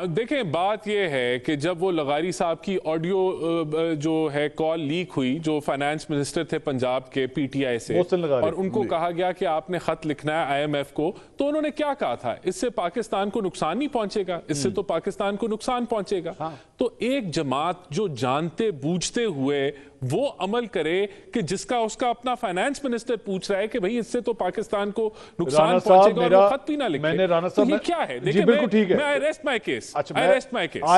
دیکھیں بات یہ ہے کہ جب وہ لغاری صاحب کی آڈیو جو ہے کال لیک ہوئی، جو فائنانس منسٹر تھے پنجاب کے پی ٹی آئی سے، اور ان کو کہا گیا کہ آپ نے خط لکھنا ہے آئی ایم ایف کو، تو انہوں نے کیا کہا تھا؟ اس سے پاکستان کو نقصان نہیں پہنچے گا، اس سے تو پاکستان کو نقصان پہنچے گا۔ تو ایک جماعت جو جانتے بوجھتے ہوئے وہ عمل کرے کہ جس کا اس کا اپنا فائنانس منسٹر پوچھ رہا ہے کہ بھئی اس سے تو پاکستان کو نقصان پہنچے گا، اور وہ خط بھی نہ لکھے، تو یہ کیا ہے؟ جی بالکل ٹھیک ہے، میں I rest my case.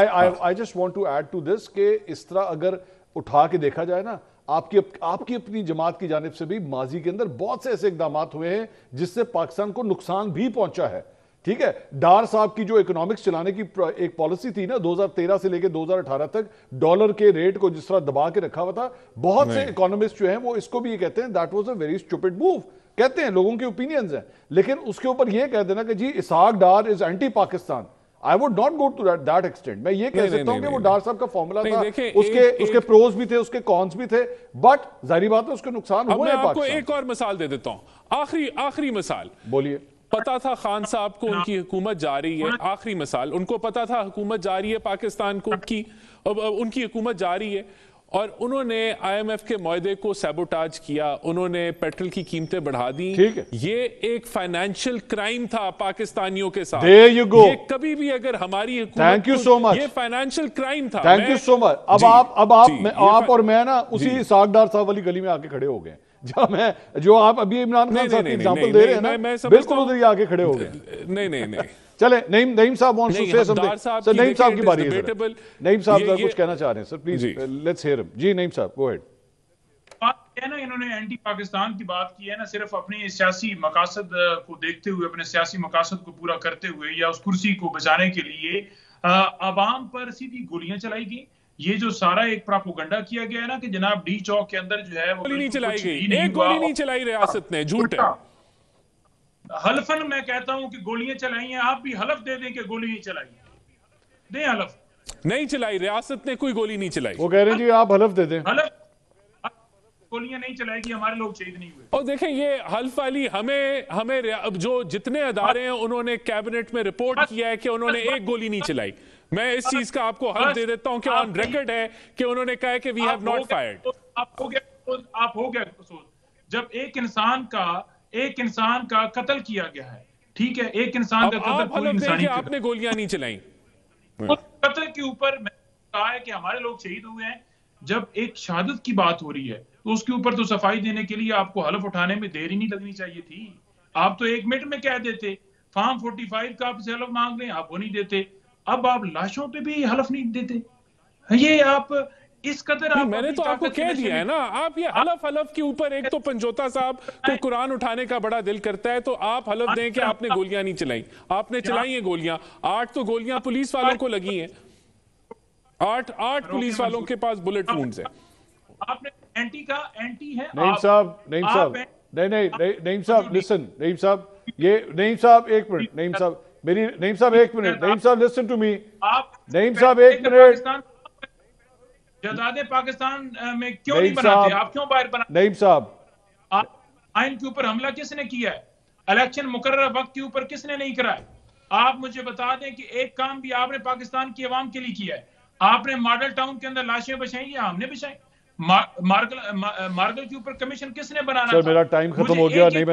I just want to add to this کہ اس طرح اگر اٹھا کے دیکھا جائے نا، آپ کی اپنی جماعت کی جانب سے بھی ماضی کے اندر بہت سے ایسے اقدامات ہوئے ہیں جس سے پاکستان کو نقصان بھی پہنچا ہے، ٹھیک ہے۔ ڈار صاحب کی جو اکنامکس چلانے کی ایک پالیسی تھی نا 2013 سے لے کے 2018 تک، ڈالر کے ریٹ کو جس طرح دبا کے رکھا ہوا تھا، بہت سے اکانومسٹ جو ہیں وہ اس کو بھی یہ کہتے ہیں that was a very stupid move، کہتے ہیں، لوگوں کے اوپینینز ہیں، لیکن اس کے اوپر یہ کہہ دینا کہ جی Ishaq Dar is anti Pakistan, I would not go to that extent۔ میں یہ کہہ سکتا ہوں کہ وہ ڈار صاحب کا فارمولا تھا، اس کے پروز بھی تھے، اس کے کونز بھی تھے، بٹ ظاہری بات ہے اس کے نقصان ہوئے ہیں۔ اب میں آپ کو ایک اور مثال دے دیتا ہوں، آخری مثال، بولیے۔ پتا تھا خان صاحب کو ان کی حکومت جا رہی ہے، آخری مثال، ان کو پتا تھا حکومت جا رہی ہے پاکستان کو، ان کی حکومت جا رہی ہے، اور انہوں نے آئی ایم ایف کے معاہدے کو سیبوٹاج کیا، انہوں نے پیٹرول کی قیمتیں بڑھا دیں۔ یہ ایک فائنینشیل کرائم تھا پاکستانیوں کے ساتھ، یہ کبھی بھی اگر ہماری حکومت یہ فائنینشیل کرائم تھا۔ تھینک یو سو مچ۔ اب آپ اور میں نا اسی اسحاق ڈار صاحب والی گلی میں آ کے کھڑے ہو گئے، جو آپ ابھی عمران خان صاحب کی ایگزامپل دے رہے ہیں نا، بالکل ادھر ہی آ کے کھڑے ہو گئے۔ نہیں چلے نعیم صاحب وانٹس ٹو سے سم تھنگ۔ سر نعیم صاحب کی باری ہے، نعیم صاحب ذرا کچھ کہنا چاہ رہے ہیں سر، پلیز لیٹس ہیئر ہم۔ جی نعیم صاحب گو ہیڈ۔ بات ہے نا، انہوں نے اینٹی پاکستان کی بات کی ہے نا، صرف اپنے سیاسی مقاصد کو دیکھتے ہوئے، اپنے سیاسی مقاصد کو پورا کرتے ہوئے، یا اس کرسی کو بچانے کے لیے عوام پر سیدھی گولیاں چلائی گئی۔ یہ جو سارا ایک پراپوگنڈا کیا گیا ہے نا کہ جناب ڈی چوک کے اندر جو ہے وہ گولی نہیں چلائی گئی، ایک گولی نہیں چلائی ریاست نے، جھوٹ ہے۔ حلفاً میں کہتا ہوں کہ گولیاں چلائی ہیں، آپ بھی حلف دے دیں کہ گولی نہیں چلائی، دیں حلف۔ نہیں چلائی، ریاست نے کوئی گولی نہیں چلائی۔ وہ کہہ رہے ہیں جی آپ حلف دے دیں۔ گولیاں نہیں چلائے گی، ہمارے لوگ شہید نہیں ہوئے۔ اور دیکھیں یہ حلف والی ہمیں جو جتنے ادارے ہیں انہوں نے کیبنٹ میں رپورٹ کیا ہے کہ انہوں نے ایک گولی نہیں چلائی۔ میں اس چیز کا آپ کو حلف دے دیتا ہوں کہ آن ریکارڈ ہے کہ انہوں نے کہا ہے کہ وی ہیو ناٹ فائرڈ۔ آپ ہو گیا جب ایک انسان کا قتل کیا گیا ہے، ٹھیک ہے، ایک انسان کا قتل کوئی انسانی، آپ نے گولیاں نہیں چلائیں۔ قتل کے اوپر میں کہا ہے کہ ہمارے لوگ شہید ہوئے ہیں۔ جب ایک شہادت کی بات ہو رہی ہے تو اس کے اوپر تو صفائی دینے کے لیے آپ کو حلف اٹھانے میں دیر ہی نہیں لگنی چاہیے تھی۔ آپ تو 1 منٹ میں کہہ دیتے، فارم 45 کا آپ سے حلف مانگ لیں، آپ وہ نہیں دیتے۔ اب آپ لاشوں پہ بھی حلف نہیں دیتے، یہ آپ اس قدر۔ میں نے تو آپ کو کہہ دیا ہے نا، آپ یہ حلف کے اوپر، ایک تو پنجوتا صاحب کو قرآن اٹھانے کا بڑا دل کرتا ہے، تو آپ حلف دیں کہ آپ نے گولیاں نہیں چلائیں۔ آپ نے چلائی ہیں گولیاں، 8 تو گولیاں پولیس والوں کو لگی ہیں، 8 پولیس والوں کے پاس بلٹ وونڈز ہیں۔ آپ نے اینٹی کا اینٹی ہے۔ نعیم صاحب نعیم صاحب لسن، نعیم صاحب ایک منٹ، نعیم صاحب ایک منٹ، نعیم صاحب لسن ٹو می، نعیم صاحب ایک منٹ۔ جزادے پاکستان میں کیوں نہیں بناتے آپ؟ کیوں باہر بناتے؟ نعیم صاحب آئین کے اوپر حملہ کس نے کیا ہے؟ الیکشن مقررہ وقت کے اوپر کس نے نہیں کرا ہے؟ آپ مجھے بتا دیں کہ ایک کام بھی آپ نے پاکستان کی عوام کے لیے کیا ہے؟ آپ نے ماڈل ٹاؤن کے اندر لاشیں بچائیں یا ہم نے بچائیں؟ مارگل کے اوپر کمیشن کس نے بنانا تھا؟ سر میرا ٹائم ختم ہو گیا، نہیں